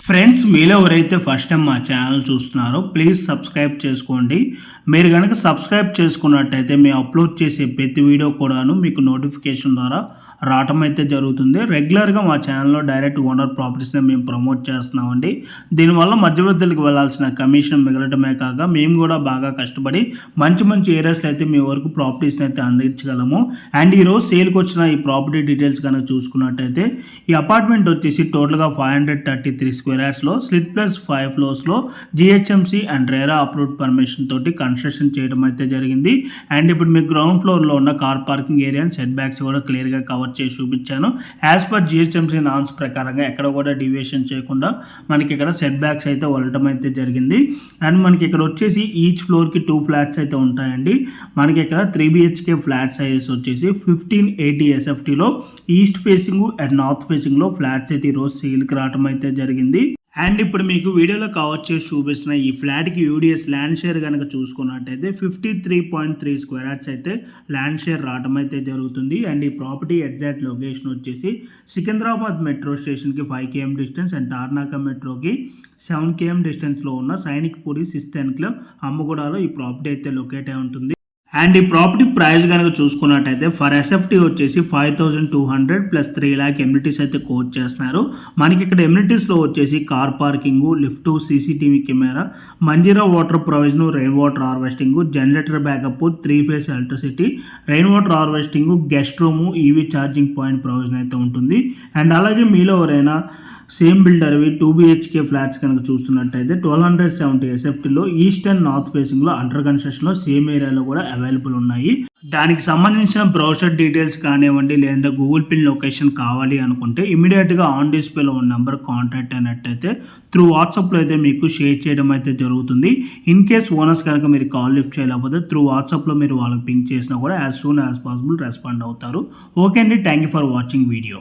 Friends, మీలో ఎవరైతే first time మా ఛానల్ చూస్తున్నారో ప్లీజ్ సబ్స్క్రైబ్ చేసుకోండి. మీరు కనుక సబ్స్క్రైబ్ చేసుకున్నట్టయితే మేము అప్లోడ్ చేసే ప్రతి వీడియో కూడాను మీకు నోటిఫికేషన్ ద్వారా రావటం అయితే జరుగుతుంది. రెగ్యులర్గా మా ఛానల్లో డైరెక్ట్ ఓనర్ ప్రాపర్టీస్ని మేము ప్రమోట్ చేస్తున్నామండి. దీనివల్ల మధ్యవర్తులకు వెళ్ళాల్సిన కమిషన్ మిగలటమే కాక మేము కూడా బాగా కష్టపడి మంచి మంచి ఏరియాస్లో అయితే మీ వరకు ప్రాపర్టీస్ని అయితే అందించగలము. అండ్ ఈరోజు సేల్కి వచ్చిన ఈ ప్రాపర్టీ డీటెయిల్స్ కనుక చూసుకున్నట్టయితే ఈ అపార్ట్మెంట్ వచ్చేసి టోటల్గా 533 స్క్వేర్ యార్డ్స్లో స్లిట్ ప్లస్ 5 ఫ్లోర్స్లో GHMC and RERA approved permission తోటి కన్స్ట్రక్షన్ చేయడం అయితే జరిగింది. అండ్ ఇప్పుడు మీకు గ్రౌండ్ ఫ్లోర్లో ఉన్న car parking area and setbacks కూడా క్లియర్గా కవర్ చేసి చూపించాను. యాజ్ పర్ జిహెచ్ఎంసీ నామ్స్ ప్రకారంగా ఎక్కడ కూడా డివియేషన్ చేయకుండా మనకి ఇక్కడ సెట్ బ్యాక్స్ అయితే వెళ్ళటం అయితే జరిగింది. అండ్ మనకి ఇక్కడ వచ్చేసి ఈచ్ ఫ్లోర్కి 2 ఫ్లాట్స్ అయితే ఉంటాయండి. మనకి ఇక్కడ 3 BHK ఫ్లాట్ సైజెస్ వచ్చేసి 1580 SFTలో ఈస్ట్ ఫేసింగ్ అండ్ నార్త్ ఫేసింగ్లో ఫ్లాట్స్ అయితే ఈరోజు సేల్కి రావటం అయితే జరిగింది. అండ్ ఇప్పుడు మీకు వీడియోలో కవర్ చేసి చూపిస్తున్న ఈ ఫ్లాట్కి యూడిఎస్ ల్యాండ్ షేర్ కనుక చూసుకున్నట్టయితే 53.3 స్క్వేర్ యార్డ్స్ అయితే ల్యాండ్ షేర్ రావడం అయితే జరుగుతుంది. అండ్ ఈ ప్రాపర్టీ ఎగ్జాక్ట్ లొకేషన్ వచ్చేసి సికింద్రాబాద్ మెట్రో స్టేషన్కి 5 km డిస్టెన్స్ అండ్ టార్నాక మెట్రోకి 7 km డిస్టెన్స్లో ఉన్న సైనిక్పూరి 6th ఎన్క్లేవ్ అమ్మగూడలో ఈ ప్రాపర్టీ అయితే లొకేట్ అయి ఉంటుంది. అండ్ ఈ ప్రాపర్టీ ప్రైస్ కనుక చూసుకున్నట్టయితే ఫర్ ఎస్ఎఫ్టీ వచ్చేసి 5200 ప్లస్ 3 lakh ఎమ్యూనిటీస్ అయితే కోట్ చేస్తున్నారు. మనకి ఇక్కడ ఎమ్యూనిటీస్లో వచ్చేసి car parking, lift, CCTV camera, Manjira water provision, rain water harvesting, generator backup, 3 phase electricity, rain water harvesting, guest room, EV charging point provision అయితే ఉంటుంది. అండ్ అలాగే మీలో ఎవరైనా సేమ్ బిల్డర్వి 2 BHK ఫ్లాట్స్ కనుక చూస్తున్నట్టయితే 1270 SFTలో ఈస్ట్ అండ్ నార్త్ ఫేసింగ్లో అండర్ కన్స్ట్రక్షన్లో సేమ్ ఏరియాలో కూడా అవైలబుల్ ఉన్నాయి. దానికి సంబంధించిన బ్రౌచర్ డీటెయిల్స్ కానివ్వండి, లేదా గూగుల్ పిన్ లొకేషన్ కావాలి అనుకుంటే ఇమీడియట్గా ఆన్ డిస్ప్లేలో ఉన్న నెంబర్ కాంటాక్ట్ అయినట్టయితే త్రూ వాట్సాప్లో అయితే మీకు షేర్ చేయడం అయితే జరుగుతుంది. ఇన్ కేస్ ఓనర్స్ కనుక మీరు కాల్ లిఫ్ట్ చేయలేకపోతే త్రూ వాట్సాప్లో మీరు వాళ్ళకి పింక్ చేసినా కూడా as soon as possible respond అవుతారు. ఓకే అండి, thank you for watching video.